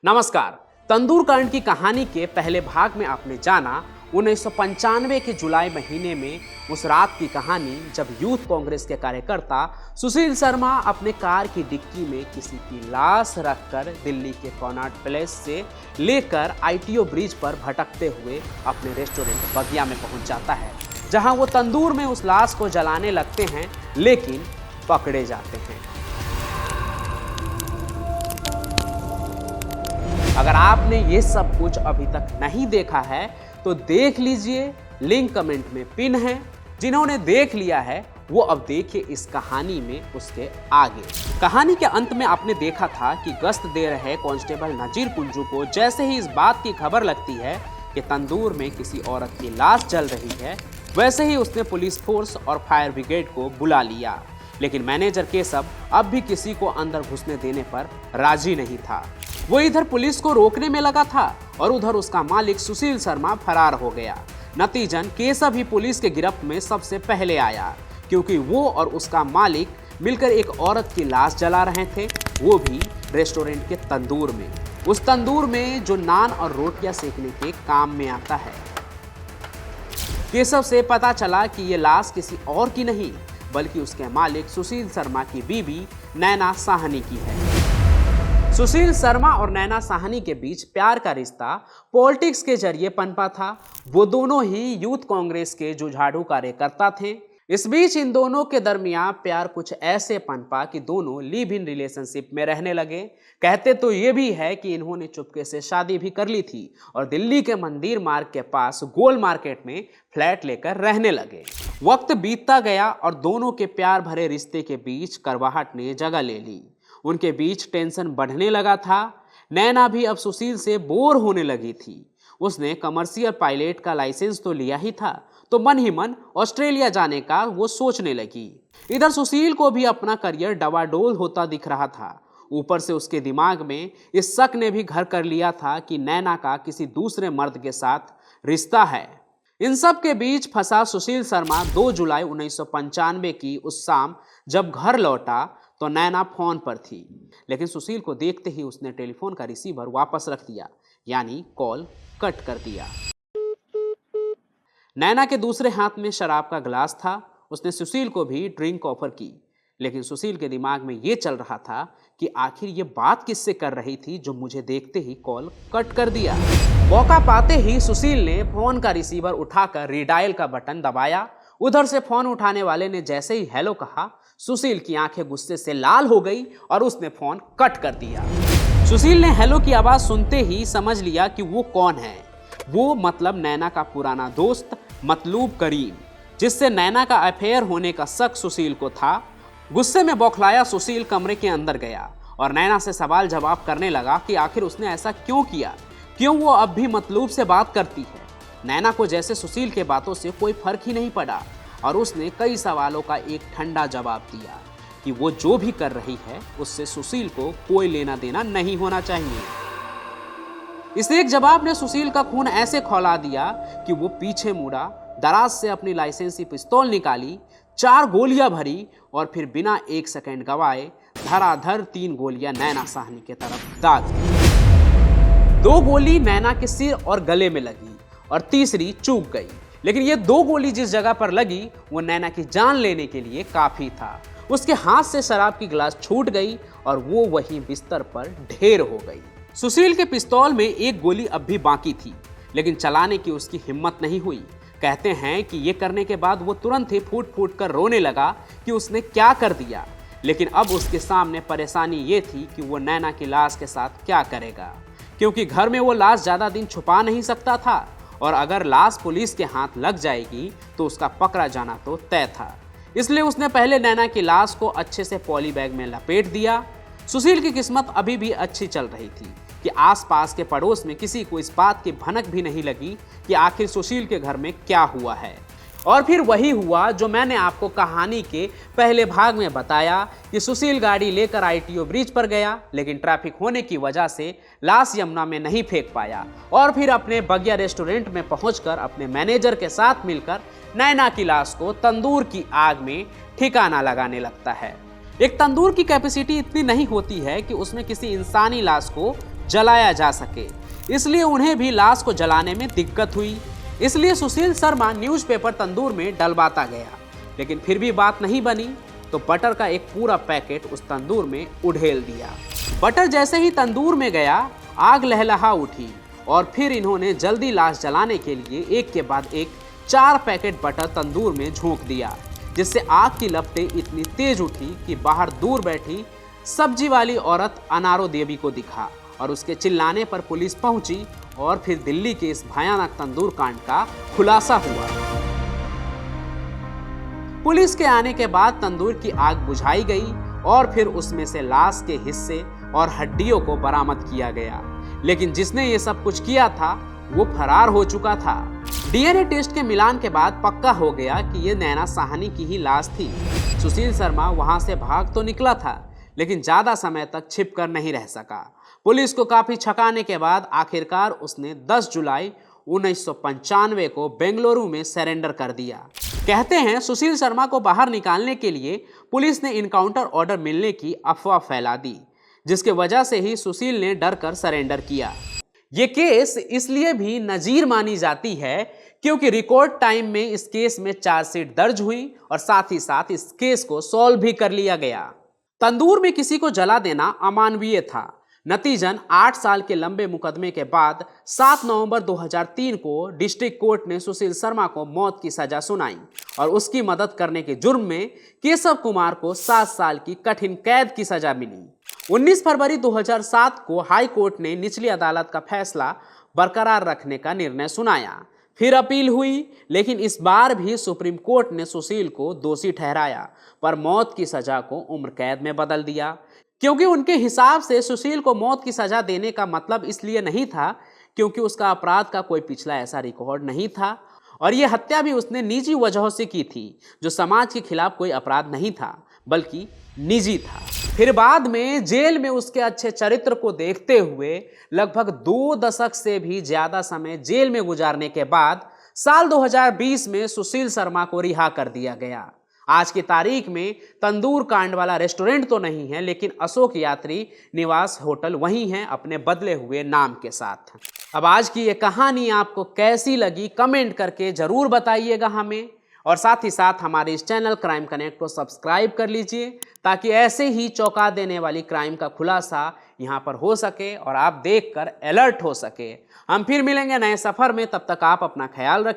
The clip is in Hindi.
नमस्कार। तंदूर कांड की कहानी के पहले भाग में आपने जाना 1995 के जुलाई महीने में उस रात की कहानी जब यूथ कांग्रेस के कार्यकर्ता सुशील शर्मा अपने कार की डिक्की में किसी की लाश रखकर दिल्ली के कॉनॉट प्लेस से लेकर आईटीओ ब्रिज पर भटकते हुए अपने रेस्टोरेंट बगिया में पहुंच जाता है, जहां वो तंदूर में उस लाश को जलाने लगते हैं, लेकिन पकड़े जाते हैं। अगर आपने ये सब कुछ अभी तक नहीं देखा है तो देख लीजिए, लिंक कमेंट में पिन है। जिन्होंने देख लिया है वो अब देखिए इस कहानी में उसके आगे। कहानी के अंत में आपने देखा था कि गश्त दे रहे कांस्टेबल नजीर कुंजू को जैसे ही इस बात की खबर लगती है कि तंदूर में किसी औरत की लाश जल रही है, वैसे ही उसने पुलिस फोर्स और फायर ब्रिगेड को बुला लिया। लेकिन मैनेजर केशव अब भी किसी को अंदर घुसने देने पर राजी नहीं था। वो इधर पुलिस को रोकने में लगा था और उधर उसका मालिक सुशील शर्मा फरार हो गया। नतीजन केशव ही पुलिस के गिरफ्त में सबसे पहले आया, क्योंकि वो और उसका मालिक मिलकर एक औरत की लाश जला रहे थे, वो भी रेस्टोरेंट के तंदूर में। उस तंदूर में जो नान और रोटियां सेकने के काम में आता है। केशव से पता चला कि ये लाश किसी और की नहीं बल्कि उसके मालिक सुशील शर्मा की बीवी नैना साहनी की है। सुशील शर्मा और नैना साहनी के बीच प्यार का रिश्ता पॉलिटिक्स के जरिए पनपा था। वो दोनों ही यूथ कांग्रेस के जुझारू कार्यकर्ता थे। इस बीच इन दोनों के दरमियान प्यार कुछ ऐसे पनपा कि दोनों लिव इन रिलेशनशिप में रहने लगे। कहते तो ये भी है कि इन्होंने चुपके से शादी भी कर ली थी और दिल्ली के मंदिर मार्ग के पास गोल मार्केट में फ्लैट लेकर रहने लगे। वक्त बीतता गया और दोनों के प्यार भरे रिश्ते के बीच कड़वाहट ने जगह ले ली। उनके बीच टेंशन बढ़ने लगा था। नैना भी अब सुशील से बोर होने लगी थी। उसने कमर्शियल पायलट का लाइसेंस तो लिया ही था, तो मन ही मन ऑस्ट्रेलिया जाने का वो सोचने लगी। इधर सुशील को भी अपना करियर डवाडोल होता दिख रहा था। ऊपर से उसके दिमाग में इस शक ने भी घर कर लिया था कि नैना का किसी दूसरे मर्द के साथ रिश्ता है। इन सब के बीच फंसा सुशील शर्मा 2 जुलाई 1995 की उस शाम जब घर लौटा तो नैना फोन पर थी, लेकिन सुशील को देखते ही उसने टेलीफोन का रिसीवर वापस रख दिया, यानी कॉल कट कर दिया। नैना के दूसरे हाथ में शराब का गिलास था। उसने सुशील को भी ड्रिंक ऑफर की, लेकिन सुशील के दिमाग में ये चल रहा था कि आखिर ये बात किससे कर रही थी जो मुझे देखते ही कॉल कट कर दिया। मौका पाते ही सुशील ने फोन का रिसीवर उठाकर रीडायल का बटन दबाया। उधर से फोन उठाने वाले ने जैसे ही हेलो कहा, सुशील की आंखें गुस्से से लाल हो गई और उसने फोन कट कर दिया। सुशील ने हेलो की आवाज सुनते ही समझ लिया कि वो कौन है। वो मतलब नैना का पुराना दोस्त मतलूब करीम, जिससे नैना का अफेयर होने का शक सुशील को था। गुस्से में बौखलाया सुशील कमरे के अंदर गया और नैना से सवाल जवाब करने लगा कि आखिर उसने ऐसा क्यों किया, क्यों वो अब भी मतलूब से बात करती है। नैना को जैसे सुशील के बातों से कोई फर्क ही नहीं पड़ा और उसने कई सवालों का एक ठंडा जवाब दिया कि वो जो भी कर रही है उससे सुशील को कोई लेना देना नहीं होना चाहिए। इस एक जवाब ने सुशील का खून ऐसे खौला दिया कि वो पीछे मुड़ा, दराज से अपनी लाइसेंसी पिस्तौल निकाली, 4 गोलियां भरी और फिर बिना 1 सेकंड गवाए धड़ाधड़ 3 गोलियां नैना साहनी की तरफ दाग दी। 2 गोली नैना के सिर और गले में लगी और तीसरी चूक गई, लेकिन ये 2 गोली जिस जगह पर लगी वो नैना की जान लेने के लिए काफी था। उसके हाथ से शराब की गिलास छूट गई और वो वहीं बिस्तर पर ढेर हो गई। सुशील के पिस्तौल में 1 गोली अब भी बाकी थी, लेकिन चलाने की उसकी हिम्मत नहीं हुई। कहते हैं कि ये करने के बाद वो तुरंत ही फूट फूट कर रोने लगा कि उसने क्या कर दिया। लेकिन अब उसके सामने परेशानी ये थी कि वो नैना की लाश के साथ क्या करेगा, क्योंकि घर में वो लाश ज़्यादा दिन छुपा नहीं सकता था और अगर लाश पुलिस के हाथ लग जाएगी तो उसका पकड़ा जाना तो तय था। इसलिए उसने पहले नैना की लाश को अच्छे से पॉली बैग में लपेट दिया। सुशील की किस्मत अभी भी अच्छी चल रही थी कि आसपास के पड़ोस में किसी को इस बात की भनक भी नहीं लगी कि आखिर सुशील के घर में क्या हुआ है। और फिर वही हुआ जो मैंने आपको कहानी के पहले भाग में बताया कि सुशील गाड़ी लेकर आईटीओ ब्रिज पर गया, लेकिन ट्रैफिक होने की वजह से लाश यमुना में नहीं फेंक पाया और फिर अपने बगिया रेस्टोरेंट में पहुंचकर अपने मैनेजर के साथ मिलकर नैना की लाश को तंदूर की आग में ठिकाना लगाने लगता है। एक तंदूर की कैपेसिटी इतनी नहीं होती है कि उसमें किसी इंसानी लाश को जलाया जा सके, इसलिए उन्हें भी लाश को जलाने में दिक्कत हुई। इसलिए सुशील शर्मा न्यूज़पेपर तंदूर में डलवाता गया, लेकिन फिर भी बात नहीं बनी तो बटर का एक पूरा पैकेट उस तंदूर में उड़ेल दिया। बटर जैसे ही तंदूर में गया, आग लहलहा उठी और फिर इन्होंने जल्दी लाश जलाने के लिए एक के बाद एक 4 पैकेट बटर तंदूर में झोंक दिया, जिससे आग की लपटें इतनी तेज उठी कि बाहर दूर बैठी सब्जी वाली औरत अनारो देवी को दिखा और उसके चिल्लाने पर पुलिस पहुंची और फिर दिल्ली के इस भयानक तंदूर कांड का खुलासा हुआ। पुलिस के आने के बाद तंदूर की आग बुझाई गई और फिर उसमें से लाश के हिस्से और हड्डियों को बरामद किया गया, लेकिन जिसने ये सब कुछ किया था वो फरार हो चुका था। डीएनए टेस्ट के मिलान के बाद पक्का हो गया कि ये नैना साहनी की ही लाश थी। सुशील शर्मा वहां से भाग तो निकला था, लेकिन ज्यादा समय तक छिप कर नहीं रह सका। पुलिस को काफी छकाने के बाद आखिरकार उसने 10 जुलाई 1995 को बेंगलुरु में सरेंडर कर दिया। कहते हैं सुशील शर्मा को बाहर निकालने के लिए पुलिस ने इनकाउंटर ऑर्डर मिलने की अफवाह फैला दी, जिसके वजह से ही सुशील ने डर कर सरेंडर किया। ये केस इसलिए भी नजीर मानी जाती है क्योंकि रिकॉर्ड टाइम में इस केस में चार्जशीट दर्ज हुई और साथ ही साथ इस केस को सॉल्व भी कर लिया गया। तंदूर में किसी को जला देना अमानवीय था। नतीजन 8 साल के लंबे मुकदमे के बाद 7 नवंबर 2003 को डिस्ट्रिक्ट कोर्ट ने सुशील शर्मा को मौत की सजा सुनाई और उसकी मदद करने के जुर्म में केशव कुमार को 7 साल की कठिन कैद की सजा मिली। 19 फरवरी 2007 को हाई कोर्ट ने निचली अदालत का फैसला बरकरार रखने का निर्णय सुनाया। फिर अपील हुई, लेकिन इस बार भी सुप्रीम कोर्ट ने सुशील को दोषी ठहराया पर मौत की सजा को उम्र कैद में बदल दिया, क्योंकि उनके हिसाब से सुशील को मौत की सजा देने का मतलब इसलिए नहीं था क्योंकि उसका अपराध का कोई पिछला ऐसा रिकॉर्ड नहीं था और यह हत्या भी उसने निजी वजहों से की थी, जो समाज के खिलाफ कोई अपराध नहीं था बल्कि निजी था। फिर बाद में जेल में उसके अच्छे चरित्र को देखते हुए लगभग 2 दशक से भी ज्यादा समय जेल में गुजारने के बाद साल 2020 में सुशील शर्मा को रिहा कर दिया गया। आज की तारीख में तंदूर कांड वाला रेस्टोरेंट तो नहीं है, लेकिन अशोक यात्री निवास होटल वही है अपने बदले हुए नाम के साथ। अब आज की ये कहानी आपको कैसी लगी कमेंट करके जरूर बताइएगा हमें, और साथ ही साथ हमारे इस चैनल क्राइम कनेक्ट को सब्सक्राइब कर लीजिए ताकि ऐसे ही चौंका देने वाली क्राइम का खुलासा यहाँ पर हो सके और आप देखकर अलर्ट हो सके। हम फिर मिलेंगे नए सफर में, तब तक आप अपना ख्याल रखें।